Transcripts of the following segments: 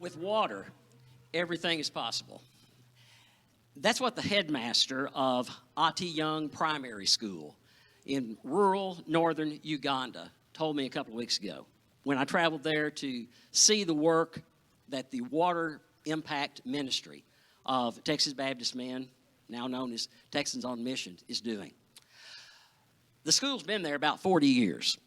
With water, everything is possible. That's what the headmaster of Ati Young Primary School in rural northern Uganda told me a couple of weeks ago when I traveled there to see the work that the Water Impact Ministry of Texas Baptist Men, now known as Texans on Mission, is doing. The school's been there about 40 years.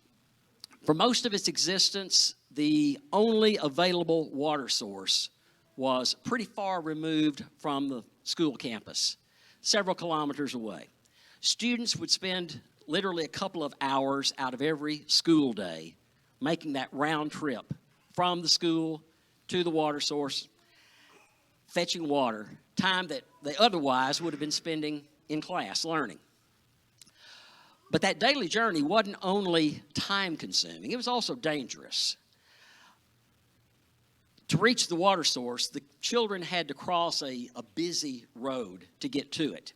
For most of its existence, the only available water source was pretty far removed from the school campus, several kilometers away. Students would spend literally a couple of hours out of every school day making that round trip from the school to the water source, fetching water, time that they otherwise would have been spending in class learning. But that daily journey wasn't only time-consuming, it was also dangerous. To reach the water source, the children had to cross a busy road to get to it.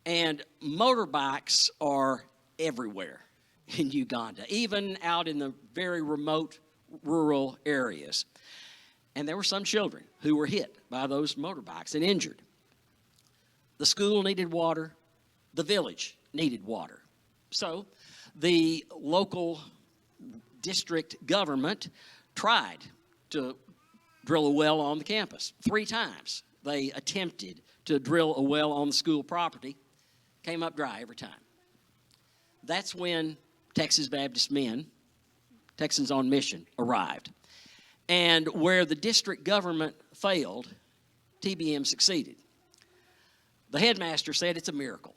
And motorbikes are everywhere in Uganda, even out in the very remote rural areas. And there were some children who were hit by those motorbikes and injured. The school needed water. The village needed water. So the local district government tried to drill a well on the campus. 3 times they attempted to drill a well on the school property. Came up dry every time. That's when Texas Baptist Men, Texans on Mission, arrived. And where the district government failed, TBM succeeded. The headmaster said it's a miracle.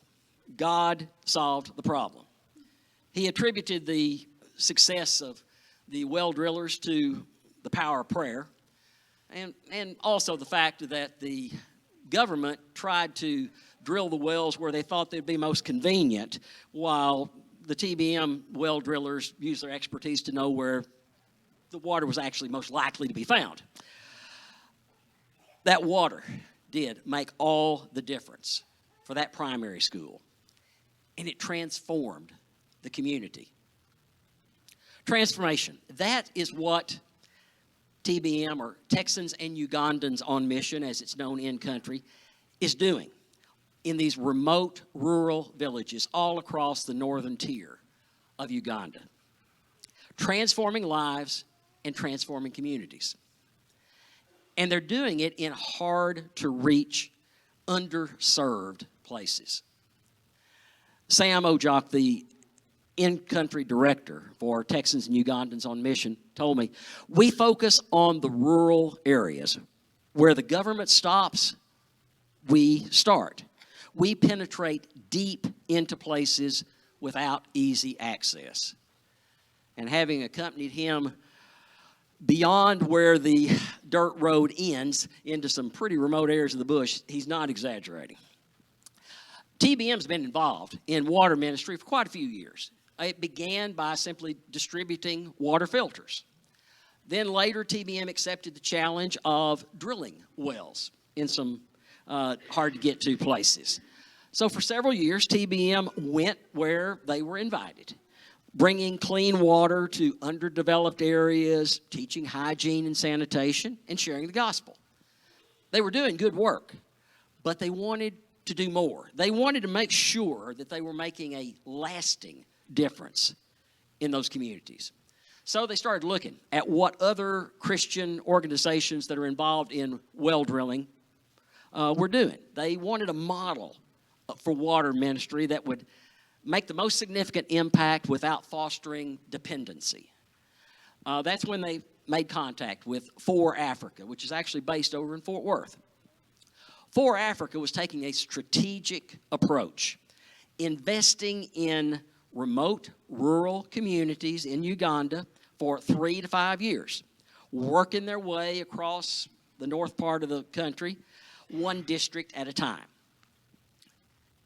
God solved the problem. He attributed the success of the well drillers to the power of prayer, and also the fact that the government tried to drill the wells where they thought they'd be most convenient, while the TBM well drillers used their expertise to know where the water was actually most likely to be found. That water did make all the difference for that primary school, and it transformed the community. Transformation, that is what TBM, or Texans and Ugandans on Mission, as it's known in country, is doing in these remote rural villages all across the northern tier of Uganda. Transforming lives and transforming communities. And they're doing it in hard-to-reach, underserved places. Sam Ojok, the in-country director for Texans and Ugandans on Mission, told me, we focus on the rural areas. Where the government stops, we start. We penetrate deep into places without easy access. And having accompanied him beyond where the dirt road ends into some pretty remote areas of the bush, he's not exaggerating. TBM's been involved in water ministry for quite a few years. It began by simply distributing water filters. Then later, TBM accepted the challenge of drilling wells in some hard-to-get-to places. So for several years, TBM went where they were invited, bringing clean water to underdeveloped areas, teaching hygiene and sanitation, and sharing the gospel. They were doing good work, but they wanted to do more. They wanted to make sure that they were making a lasting difference in those communities. So they started looking at what other Christian organizations that are involved in well drilling were doing. They wanted a model for water ministry that would make the most significant impact without fostering dependency. That's when they made contact with For Africa, which is actually based over in Fort Worth. For Africa was taking a strategic approach, investing in remote rural communities in Uganda for 3 to 5 years, working their way across the north part of the country, one district at a time.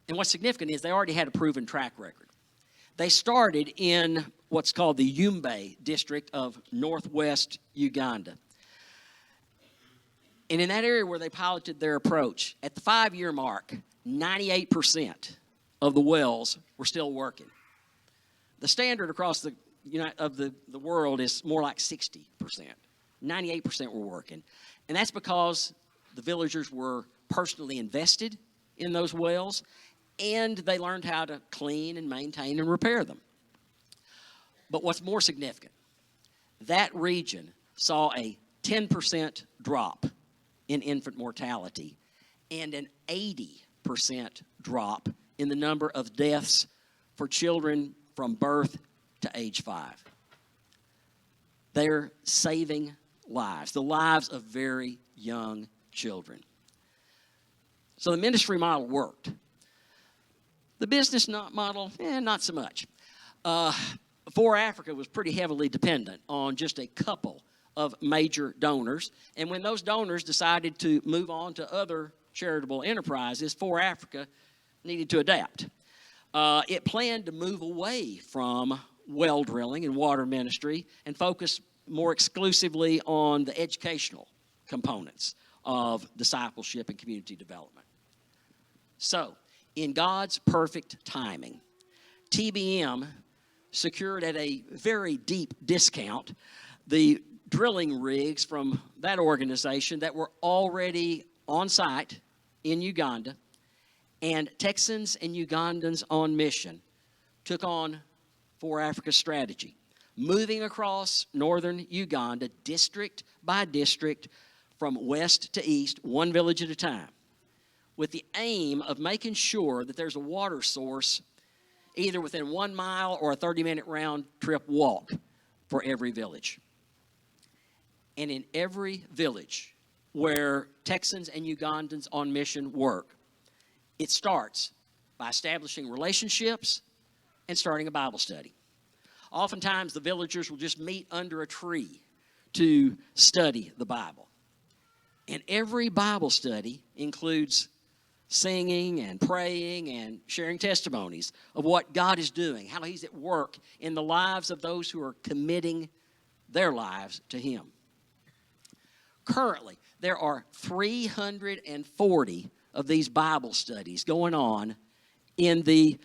And what's significant is they already had a proven track record. They started in what's called the Yumbe district of northwest Uganda. And in that area where they piloted their approach, at the 5-year mark, 98% of the wells were still working. The standard across the world is more like 60%. 98% were working. And that's because the villagers were personally invested in those wells, and they learned how to clean and maintain and repair them. But what's more significant, that region saw a 10% drop in infant mortality and an 80% drop in the number of deaths for children from birth to age 5. They're saving lives, the lives of very young children. So the ministry model worked. The business model, not so much. For Africa was pretty heavily dependent on just a couple of major donors. And when those donors decided to move on to other charitable enterprises, For Africa needed to adapt. It planned to move away from well drilling and water ministry and focus more exclusively on the educational components of discipleship and community development. So, in God's perfect timing, TBM secured at a very deep discount the drilling rigs from that organization that were already on site in Uganda, and Texans and Ugandans on mission took on For Africa's strategy, moving across northern Uganda district by district from west to east, one village at a time, with the aim of making sure that there's a water source either within 1 mile or a 30-minute round trip walk for every village. And in every village where Texans and Ugandans on mission work, it starts by establishing relationships and starting a Bible study. Oftentimes, the villagers will just meet under a tree to study the Bible. And every Bible study includes singing and praying and sharing testimonies of what God is doing, how He's at work in the lives of those who are committing their lives to Him. Currently, there are 340 of these Bible studies going on in the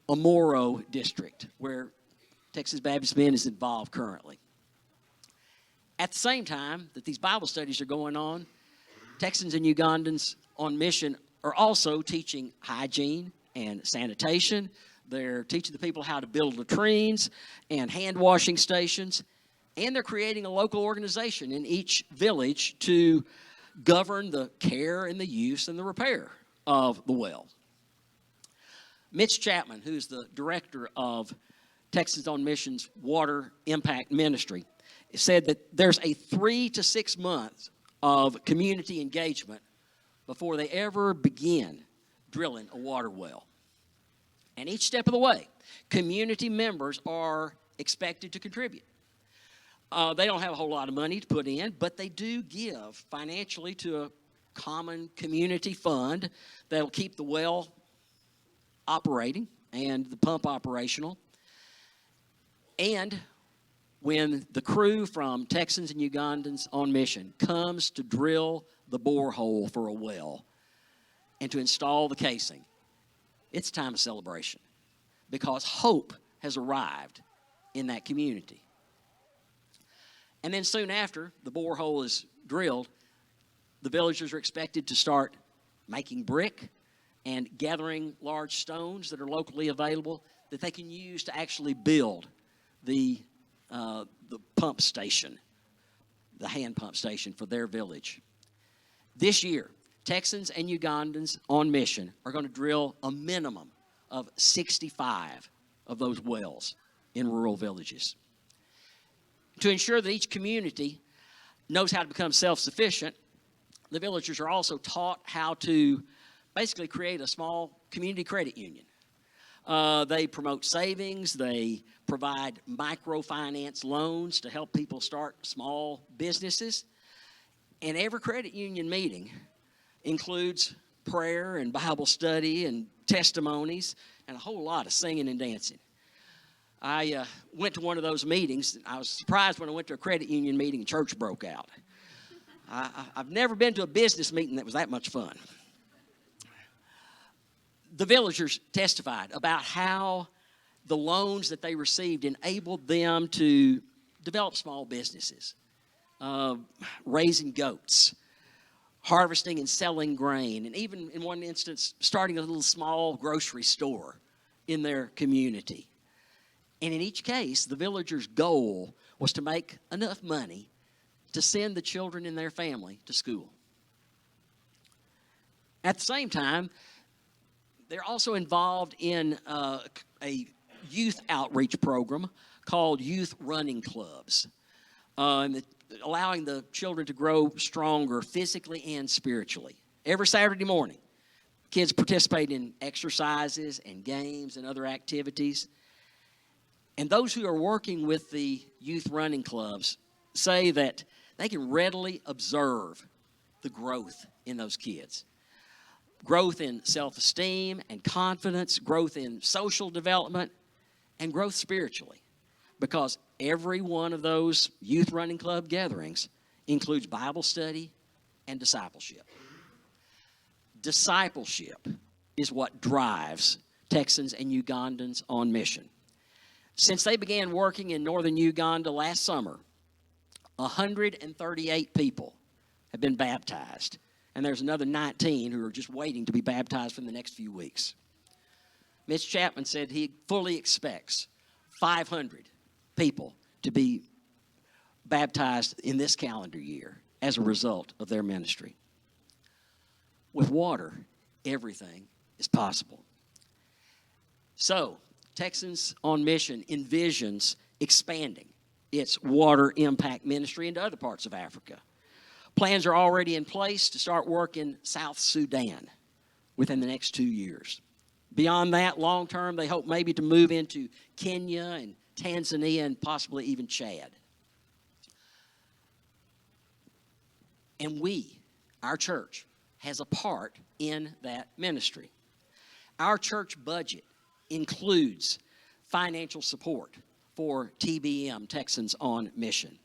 Amoro district, where Texas Baptist Men is involved currently. At the same time that these Bible studies are going on, Texans and Ugandans on mission are also teaching hygiene and sanitation. They're teaching the people how to build latrines and hand washing stations. And they're creating a local organization in each village to govern the care and the use and the repair of the well. Mitch Chapman, who's the director of Texas on Mission's Water Impact Ministry, said that there's a 3 to 6 months of community engagement before they ever begin drilling a water well. And each step of the way, community members are expected to contribute. They don't have a whole lot of money to put in, but they do give financially to a common community fund that'll keep the well operating and the pump operational. And when the crew from Texans and Ugandans on mission comes to drill the borehole for a well and to install the casing, it's a time of celebration because hope has arrived in that community. And then soon after the borehole is drilled, the villagers are expected to start making brick and gathering large stones that are locally available that they can use to actually build the pump station, the hand pump station for their village. This year, Texans and Ugandans on mission are going to drill a minimum of 65 of those wells in rural villages. To ensure that each community knows how to become self-sufficient, the villagers are also taught how to basically create a small community credit union. They promote savings. They provide microfinance loans to help people start small businesses. And every credit union meeting includes prayer and Bible study and testimonies and a whole lot of singing and dancing. I went to one of those meetings. I was surprised when I went to a credit union meeting and church broke out. I've never been to a business meeting that was that much fun. The villagers testified about how the loans that they received enabled them to develop small businesses, uh, raising goats, harvesting and selling grain, and even in one instance, starting a little small grocery store in their community. And in each case, the villagers' goal was to make enough money to send the children in their family to school. At the same time, they're also involved in a youth outreach program called Youth Running Clubs, allowing the children to grow stronger physically and spiritually. Every Saturday morning, kids participate in exercises and games and other activities. And those who are working with the youth running clubs say that they can readily observe the growth in those kids. Growth in self-esteem and confidence, growth in social development, and growth spiritually. Because every one of those youth running club gatherings includes Bible study and discipleship. Discipleship is what drives Texans and Ugandans on mission. Since they began working in northern Uganda last summer, 138 people have been baptized. And there's another 19 who are just waiting to be baptized in the next few weeks. Mitch Chapman said he fully expects 500 people to be baptized in this calendar year as a result of their ministry. With water, everything is possible. So, Texans on Mission envisions expanding its water impact ministry into other parts of Africa. Plans are already in place to start work in South Sudan within the next 2 years. Beyond that, long term, they hope maybe to move into Kenya and Tanzania and possibly even Chad. And our church, has a part in that ministry. Our church budget includes financial support for TBM, Texans on Mission.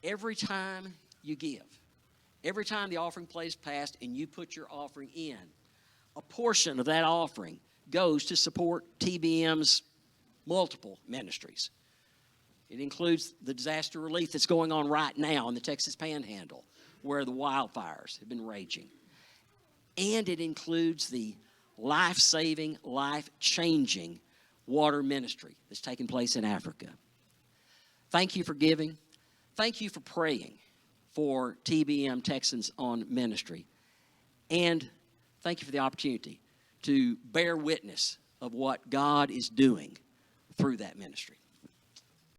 Every time you give, every time the offering plate is passed and you put your offering in, a portion of that offering goes to support TBM's multiple ministries. It includes the disaster relief that's going on right now in the Texas Panhandle, where the wildfires have been raging. And it includes the life-saving, life-changing water ministry that's taking place in Africa. Thank you for giving. Thank you for praying for TBM Texans on Ministry. And thank you for the opportunity to bear witness of what God is doing through that ministry.